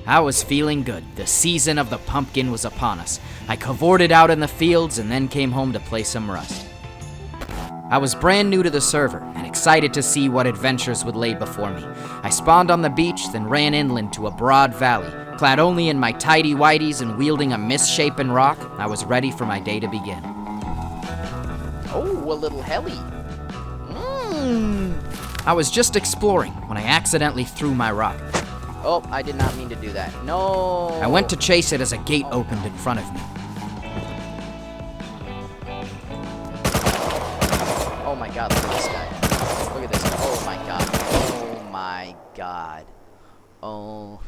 I was feeling good. The season of the pumpkin was upon us. I cavorted out in the fields and then came home to play some Rust. I was brand new to the server and excited to see what adventures would lay before me. I spawned on the beach, then ran inland to a broad valley. Clad only in my tighty-whities and wielding a misshapen rock, I was ready for my day to begin. Oh, a little heli. I was just exploring when I accidentally threw my rock. Oh, I did not mean to do that. No. I went to chase it as a gate opened in front of me. Oh my god, look at this guy. Look at this. Oh my god. Oh my god. Oh.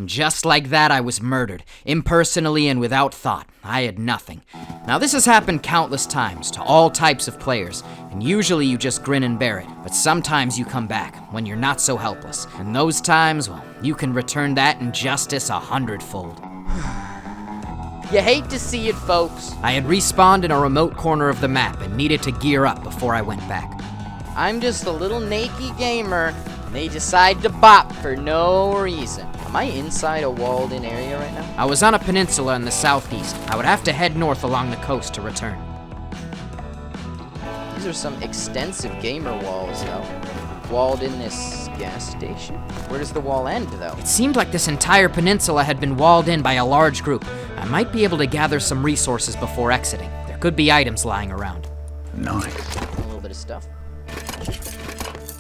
Just like that, I was murdered, impersonally and without thought. I had nothing. Now, this has happened countless times to all types of players, and usually you just grin and bear it, but sometimes you come back when you're not so helpless. And those times, well, you can return that injustice 100-fold. You hate to see it, folks. I had respawned in a remote corner of the map and needed to gear up before I went back. I'm just a little naked gamer. They decide to bop for no reason. Am I inside a walled-in area right now? I was on a peninsula in the southeast. I would have to head north along the coast to return. These are some extensive gamer walls, though. Walled in this gas station? Where does the wall end, though? It seemed like this entire peninsula had been walled in by a large group. I might be able to gather some resources before exiting. There could be items lying around. Nice. A little bit of stuff.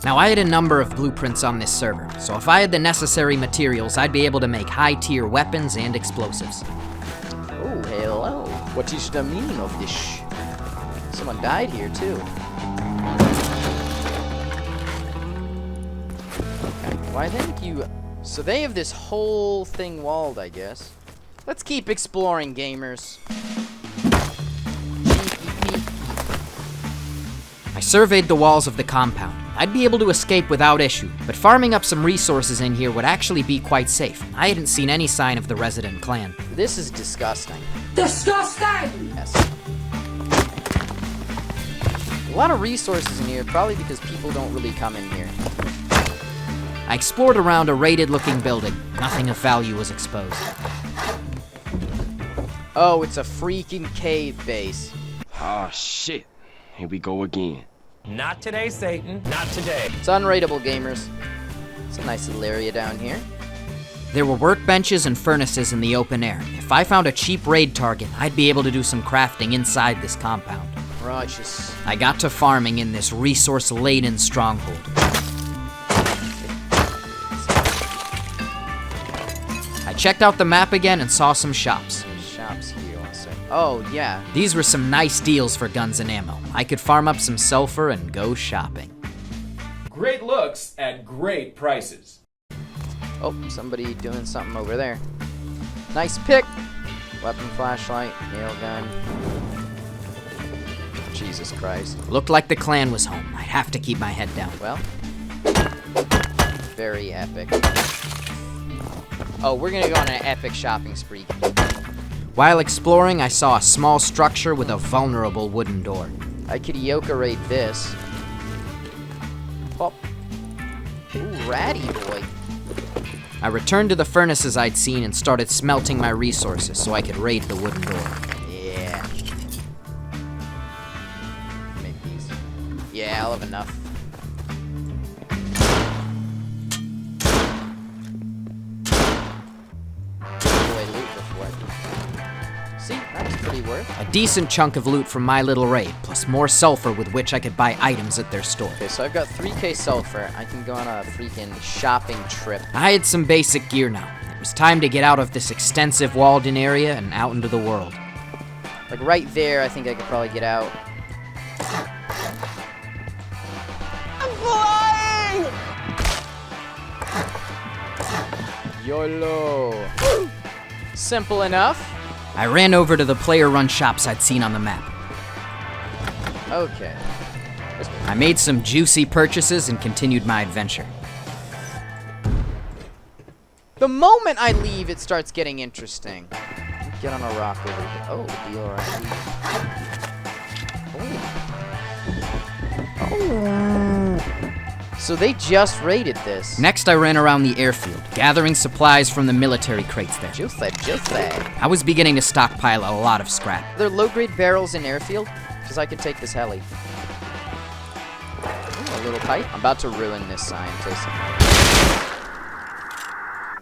Now, I had a number of blueprints on this server, so if I had the necessary materials, I'd be able to make high-tier weapons and explosives. Oh, hello. What is the meaning of this? Someone died here, too. Okay, why thank you. So they have this whole thing walled, I guess. Let's keep exploring, gamers. I surveyed the walls of the compound. I'd be able to escape without issue, but farming up some resources in here would actually be quite safe. I hadn't seen any sign of the resident clan. This is disgusting. Disgusting! Yes. A lot of resources in here, probably because people don't really come in here. I explored around a raided-looking building. Nothing of value was exposed. Oh, it's a freaking cave base. Oh, shit. Here we go again. Not today, Satan. Not today. It's unraidable, gamers. It's a nice little area down here. There were workbenches and furnaces in the open air. If I found a cheap raid target, I'd be able to do some crafting inside this compound. Righteous. I got to farming in this resource-laden stronghold. I checked out the map again and saw some shops. Shops here, I'll say. Oh, yeah. These were some nice deals for guns and ammo. I could farm up some sulfur and go shopping. Great looks at great prices. Oh, somebody doing something over there. Nice pick. Weapon, flashlight, nail gun. Jesus Christ. Looked like the clan was home. I'd have to keep my head down. Well, very epic. Oh, we're gonna go on an epic shopping spree. While exploring, I saw a small structure with a vulnerable wooden door. I could yoke raid this. Pop. Ooh, ratty boy. I returned to the furnaces I'd seen and started smelting my resources so I could raid the wooden door. Yeah. Make these. Yeah, I'll have enough. See, that's pretty worth. A decent chunk of loot from my little raid, plus more sulfur with which I could buy items at their store. Okay, so I've got 3k sulfur. I can go on a freaking shopping trip. I had some basic gear now. It was time to get out of this extensive walled-in area and out into the world. Like right there, I think I could probably get out. I'm flying! YOLO. Simple enough. I ran over to the player-run shops I'd seen on the map. Okay. I made some juicy purchases and continued my adventure. The moment I leave, it starts getting interesting. Get on a rock over here. Oh, deal right. Oh. So they just raided this. Next, I ran around the airfield, gathering supplies from the military crates there. Josue. I was beginning to stockpile a lot of scrap. Are there low-grade barrels in airfield? Because I could take this heli. Ooh, a little pipe. I'm about to ruin this scientist.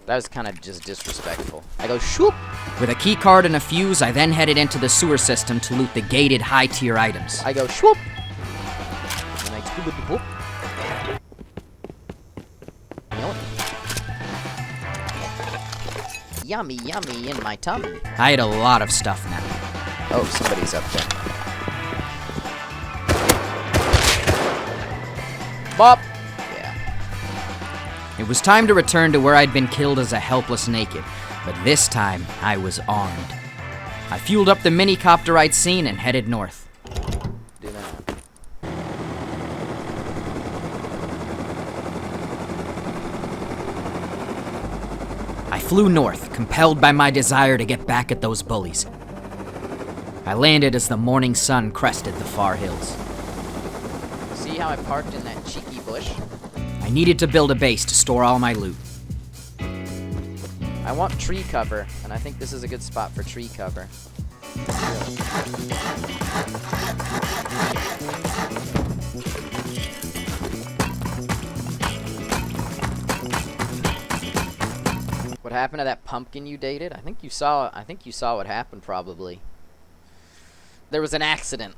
That was kind of just disrespectful. I go shoop. With a key card and a fuse, I then headed into the sewer system to loot the gated high-tier items. I go swoop. And I scoop it whoop. Yummy, yummy in my tummy. I had a lot of stuff now. Oh, somebody's up there. Bop. Yeah. It was time to return to where I'd been killed as a helpless naked, but this time I was armed. I fueled up the mini-copter I'd seen and headed north. Do that. I flew north, compelled by my desire to get back at those bullies. I landed as the morning sun crested the far hills. See how I parked in that cheeky bush? I needed to build a base to store all my loot. I want tree cover, and I think this is a good spot for tree cover. What happened to that pumpkin you dated? I think you saw what happened probably. There was an accident.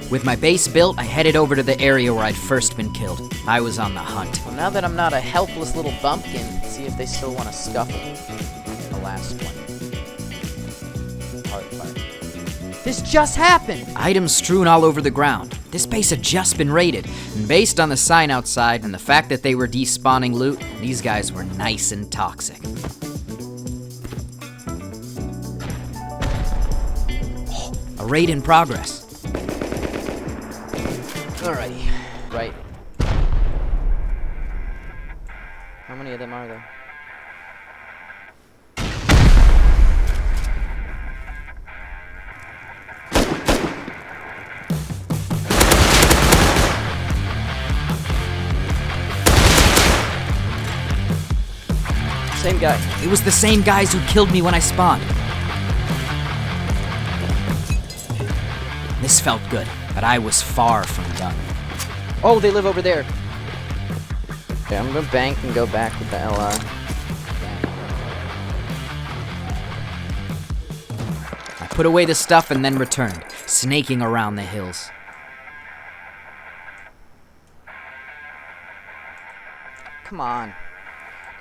With my base built, I headed over to the area where I'd first been killed. I was on the hunt. Well, now that I'm not a helpless little bumpkin, see if they still want to scuffle. The last one. Heart fire. This just happened! Items strewn all over the ground. This base had just been raided, and based on the sign outside and the fact that they were despawning loot, these guys were nice and toxic. Oh, a raid in progress. Alrighty. Right. How many of them are there? Same guy. It was the same guys who killed me when I spawned. This felt good, but I was far from done. Oh, they live over there. Okay, I'm gonna bank and go back with the LR. I put away the stuff and then returned, snaking around the hills. Come on.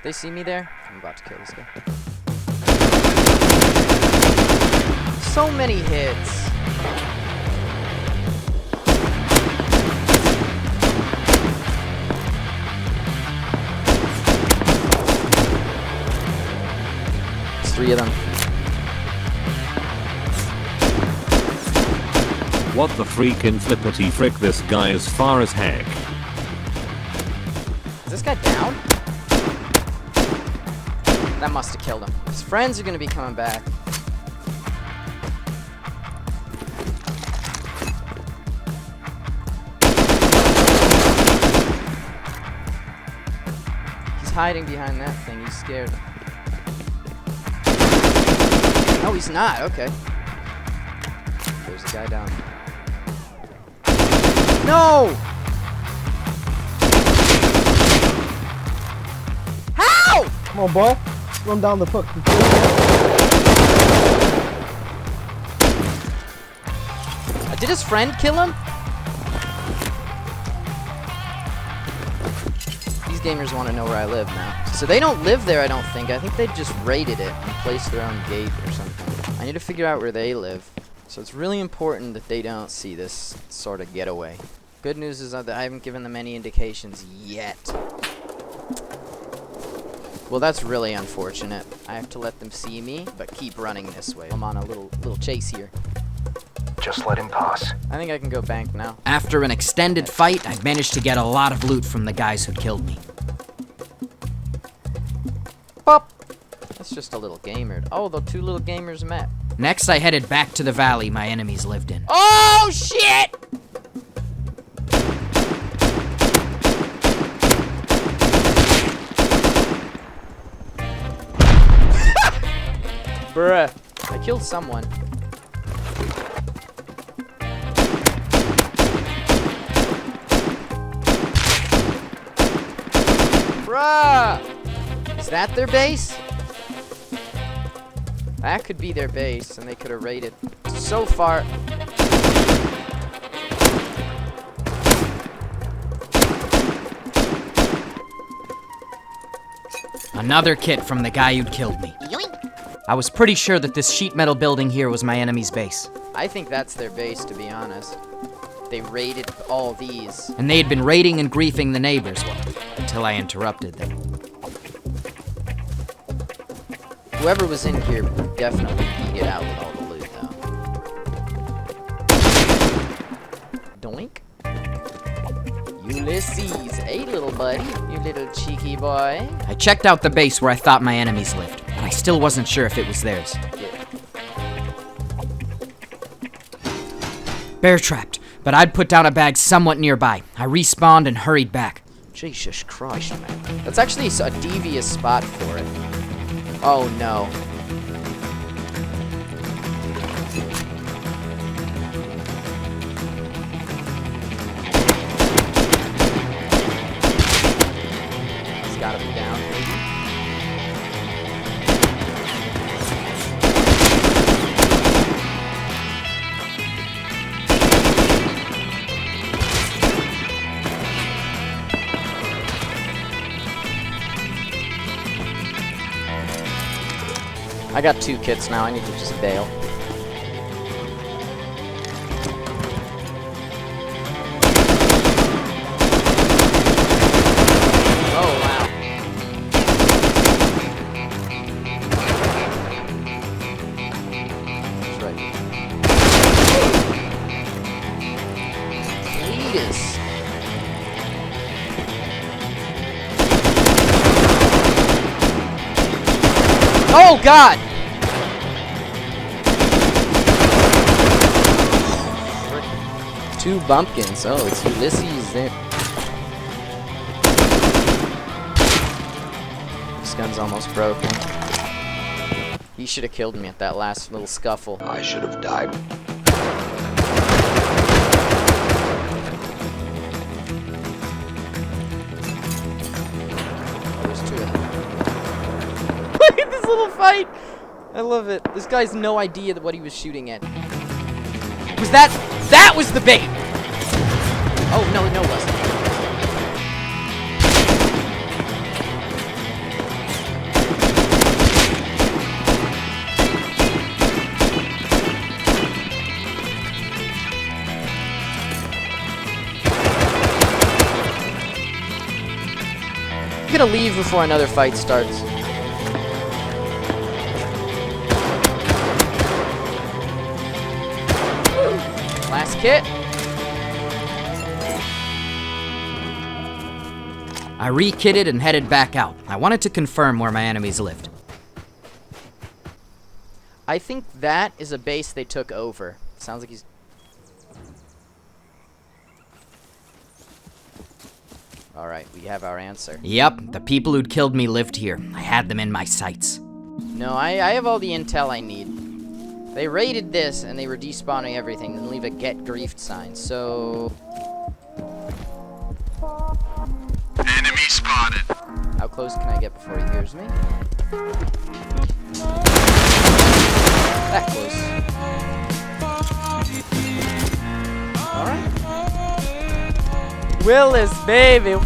They see me there? I'm about to kill this guy. So many hits. There's 3 of them. What the freaking flippity frick, this guy is far as heck. Is this guy down? That must have killed him. His friends are gonna be coming back. He's hiding behind that thing. He's scared. No, he's not. Okay. There's a guy down. No! How? Come on, boy. Run down the hook. Did his friend kill him? These gamers want to know where I live now. So they don't live there, I don't think. I think they just raided it and placed their own gate or something. I need to figure out where they live. So it's really important that they don't see this sort of getaway. Good news is that I haven't given them any indications yet. Well, that's really unfortunate. I have to let them see me, but keep running this way. I'm on a little chase here. Just let him pass. I think I can go bank now. After an extended fight, I managed to get a lot of loot from the guys who killed me. Pop! That's just a little gamer. Oh, the 2 little gamers met. Next, I headed back to the valley my enemies lived in. Oh, shit! Bruh. I killed someone. Bruh! Is that their base? That could be their base, and they could have raided. So far... Another kit from the guy who'd killed me. I was pretty sure that this sheet metal building here was my enemy's base. I think that's their base, to be honest. They raided all these. And they had been raiding and griefing the neighbors, until I interrupted them. Whoever was in here would definitely eat it out with all the loot, though. Doink. Ulysses, hey little buddy, you little cheeky boy. I checked out the base where I thought my enemies lived, but I still wasn't sure if it was theirs. Yeah. Bear trapped, but I'd put down a bag somewhat nearby. I respawned and hurried back. Jesus Christ, man. That's actually a devious spot for it. Oh no. It's gotta be down, maybe. I got 2 kits now, I need to just bail. Oh, wow. That's right. Cletus. Oh, God! Two bumpkins. Oh, it's Ulysses there. This gun's almost broken. He should have killed me at that last little scuffle. I should have died. Oh, there's 2 of them. Look at this little fight! I love it. This guy's no idea what he was shooting at. Was that was the bait! Oh, no, it wasn't. I'm gonna leave before another fight starts. Last kit. I re-kitted and headed back out. I wanted to confirm where my enemies lived. I think that is a base they took over. Sounds like he's... Alright, we have our answer. Yep, the people who'd killed me lived here. I had them in my sights. No, I have all the intel I need. They raided this, and they were despawning everything, and leave a get griefed sign, so... Enemy spotted. How close can I get before he hears me? That close. Alright. Willis, baby!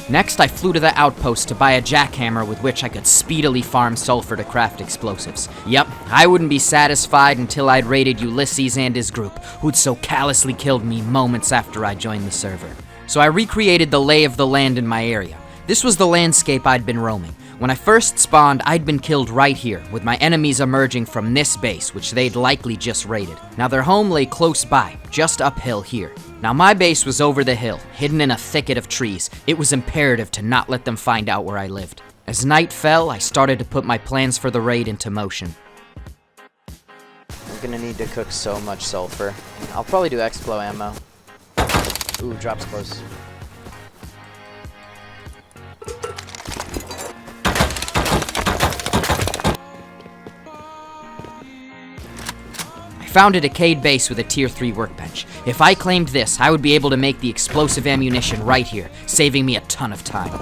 Next, I flew to the outpost to buy a jackhammer with which I could speedily farm sulfur to craft explosives. Yep, I wouldn't be satisfied until I'd raided Ulysses and his group, who'd so callously killed me moments after I joined the server. So I recreated the lay of the land in my area. This was the landscape I'd been roaming. When I first spawned, I'd been killed right here, with my enemies emerging from this base, which they'd likely just raided. Now their home lay close by, just uphill here. Now my base was over the hill, hidden in a thicket of trees. It was imperative to not let them find out where I lived. As night fell, I started to put my plans for the raid into motion. I'm gonna need to cook so much sulfur. I'll probably do Explo ammo. Ooh, drops close. I found a decayed base with a tier 3 workbench. If I claimed this, I would be able to make the explosive ammunition right here, saving me a ton of time.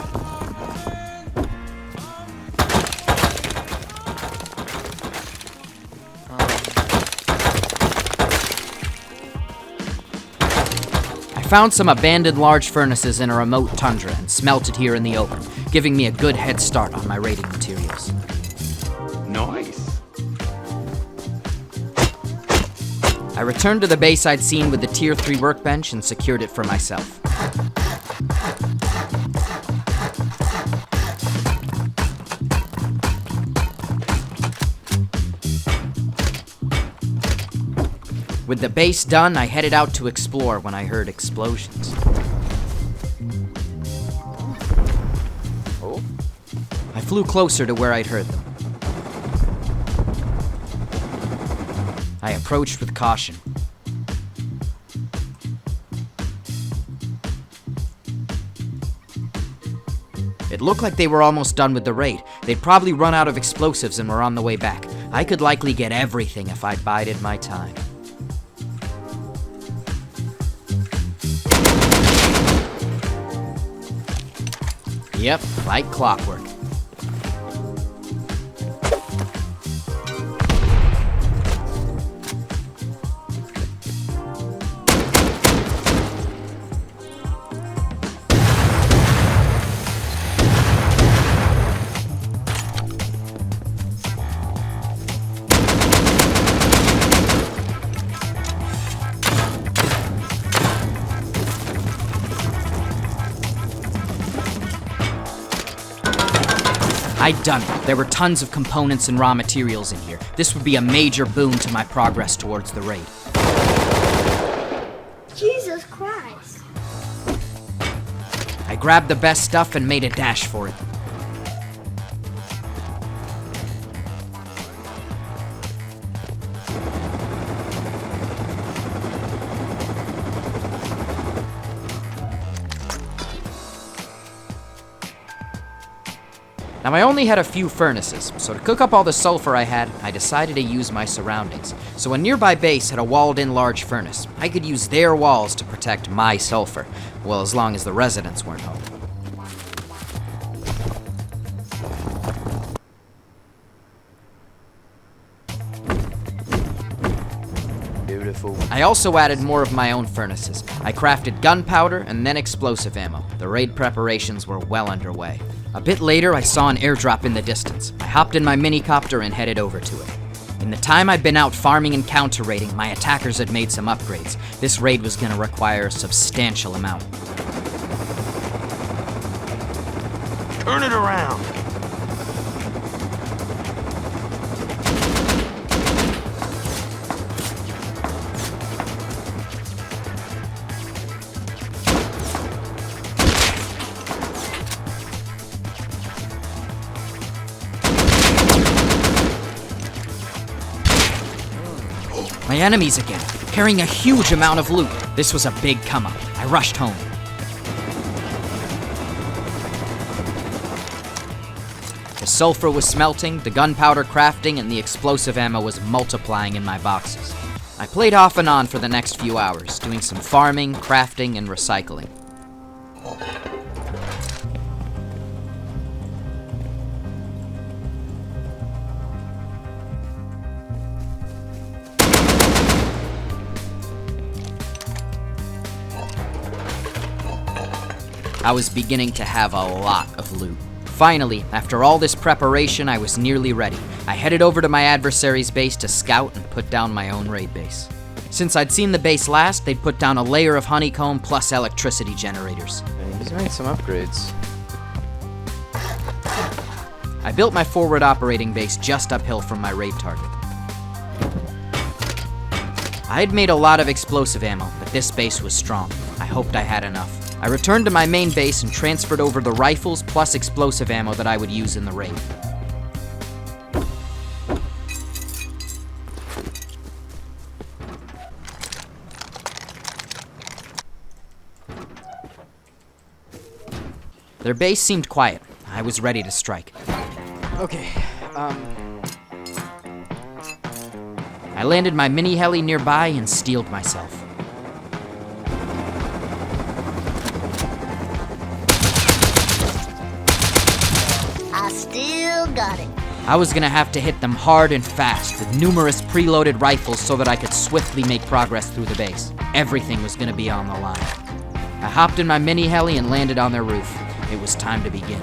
I found some abandoned large furnaces in a remote tundra and smelted here in the open, giving me a good head start on my raiding materials. Nice. I returned to the base I'd seen with the tier 3 workbench and secured it for myself. With the base done, I headed out to explore when I heard explosions. Oh. I flew closer to where I'd heard them. I approached with caution. It looked like they were almost done with the raid. They'd probably run out of explosives and were on the way back. I could likely get everything if I bided my time. Yep, like clockwork. I'd done it. There were tons of components and raw materials in here. This would be a major boon to my progress towards the raid. Jesus Christ. I grabbed the best stuff and made a dash for it. Now, I only had a few furnaces, so to cook up all the sulfur I had, I decided to use my surroundings. So a nearby base had a walled-in large furnace. I could use their walls to protect my sulfur, well, as long as the residents weren't home. Beautiful. I also added more of my own furnaces. I crafted gunpowder and then explosive ammo. The raid preparations were well underway. A bit later, I saw an airdrop in the distance. I hopped in my minicopter and headed over to it. In the time I'd been out farming and counter-raiding, my attackers had made some upgrades. This raid was going to require a substantial amount. Turn it around. My enemies again, carrying a huge amount of loot. This was a big come-up. I rushed home. The sulfur was smelting, the gunpowder crafting, and the explosive ammo was multiplying in my boxes. I played off and on for the next few hours, doing some farming, crafting, and recycling. I was beginning to have a lot of loot. Finally, after all this preparation, I was nearly ready. I headed over to my adversary's base to scout and put down my own raid base. Since I'd seen the base last, they'd put down a layer of honeycomb plus electricity generators. He's made some upgrades. I built my forward operating base just uphill from my raid target. I had made a lot of explosive ammo, but this base was strong. I hoped I had enough. I returned to my main base and transferred over the rifles plus explosive ammo that I would use in the raid. Their base seemed quiet. I was ready to strike. Okay, I landed my mini heli nearby and steeled myself. I still got it. I was gonna have to hit them hard and fast with numerous preloaded rifles so that I could swiftly make progress through the base. Everything was gonna be on the line. I hopped in my mini heli and landed on their roof. It was time to begin.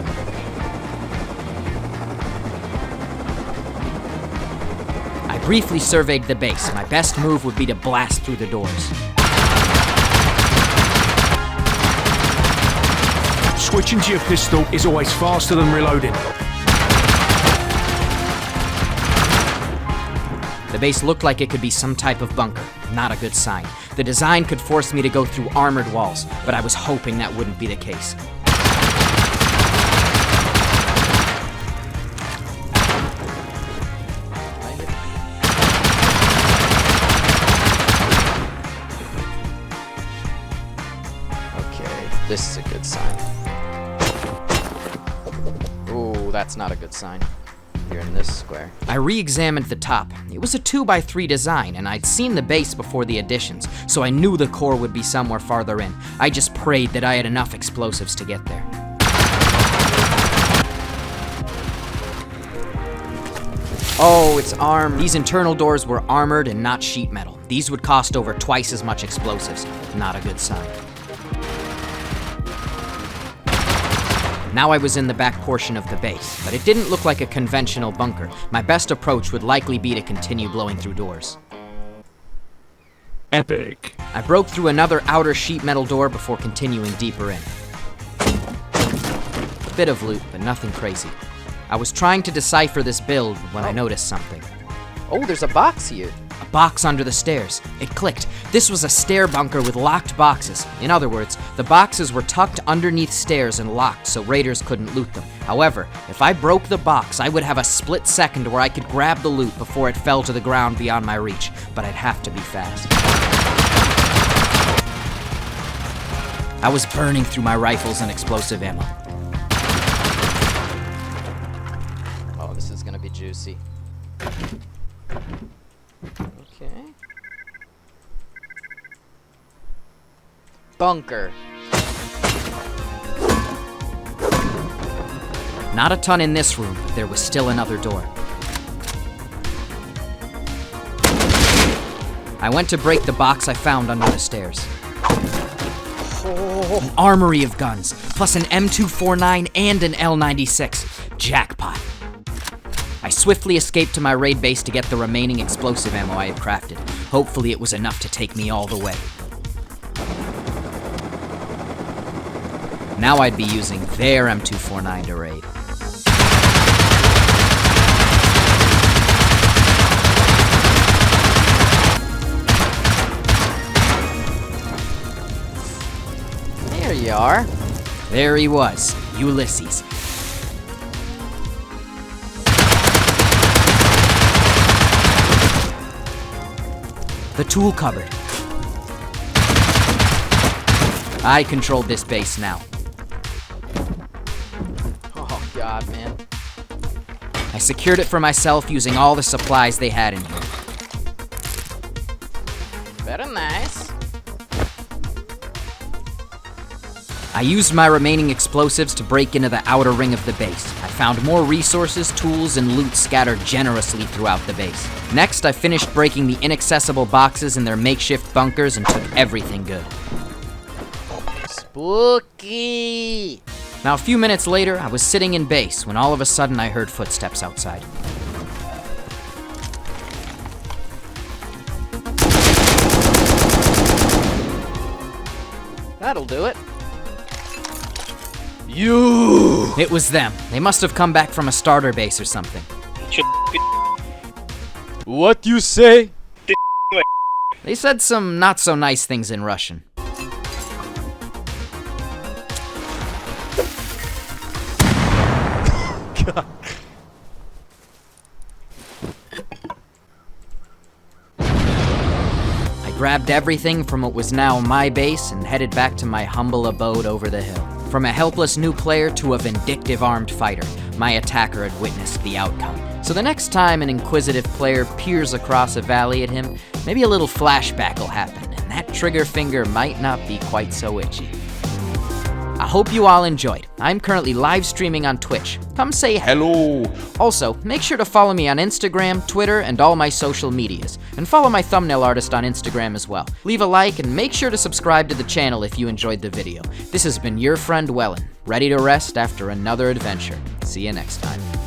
I briefly surveyed the base. My best move would be to blast through the doors. Switching to your pistol is always faster than reloading. The base looked like it could be some type of bunker. Not a good sign. The design could force me to go through armored walls, but I was hoping that wouldn't be the case. This is a good sign. Ooh, that's not a good sign. You're in this square. I re-examined the top. It was a 2x3 design, and I'd seen the base before the additions, so I knew the core would be somewhere farther in. I just prayed that I had enough explosives to get there. Oh, it's armed. These internal doors were armored and not sheet metal. These would cost over twice as much explosives. Not a good sign. Now I was in the back portion of the base, but it didn't look like a conventional bunker. My best approach would likely be to continue blowing through doors. Epic. I broke through another outer sheet metal door before continuing deeper in. A bit of loot, but nothing crazy. I was trying to decipher this build when I noticed something. Oh, there's a box here. A box under the stairs. It clicked. This was a stair bunker with locked boxes. In other words, the boxes were tucked underneath stairs and locked so raiders couldn't loot them. However, if I broke the box, I would have a split second where I could grab the loot before it fell to the ground beyond my reach, but I'd have to be fast. I was burning through my rifles and explosive ammo. Oh, this is gonna be juicy. Okay. Bunker. Not a ton in this room, but there was still another door. I went to break the box I found under the stairs. An armory of guns, plus an M249 and an L96. Jackpot. I swiftly escaped to my raid base to get the remaining explosive ammo I had crafted. Hopefully it was enough to take me all the way. Now I'd be using their M249 to raid. There you are. There he was, Ulysses. The tool cupboard. I controlled this base now. Oh, God, man. I secured it for myself using all the supplies they had in here. Very nice. I used my remaining explosives to break into the outer ring of the base. I found more resources, tools, and loot scattered generously throughout the base. Next, I finished breaking the inaccessible boxes in their makeshift bunkers and took everything good. Spooky! Now, a few minutes later, I was sitting in base when all of a sudden I heard footsteps outside. That'll do it. You! It was them. They must have come back from a starter base or something. What you say? They said some not so nice things in Russian. god. I grabbed everything from what was now my base and headed back to my humble abode over the hill. From a helpless new player to a vindictive armed fighter, my attacker had witnessed the outcome. So the next time an inquisitive player peers across a valley at him, maybe a little flashback will happen, and that trigger finger might not be quite so itchy. I hope you all enjoyed. I'm currently live streaming on Twitch. Come say hello. Also, make sure to follow me on Instagram, Twitter, and all my social medias. And follow my thumbnail artist on Instagram as well. Leave a like and make sure to subscribe to the channel if you enjoyed the video. This has been your friend Wellen, ready to rest after another adventure. See you next time.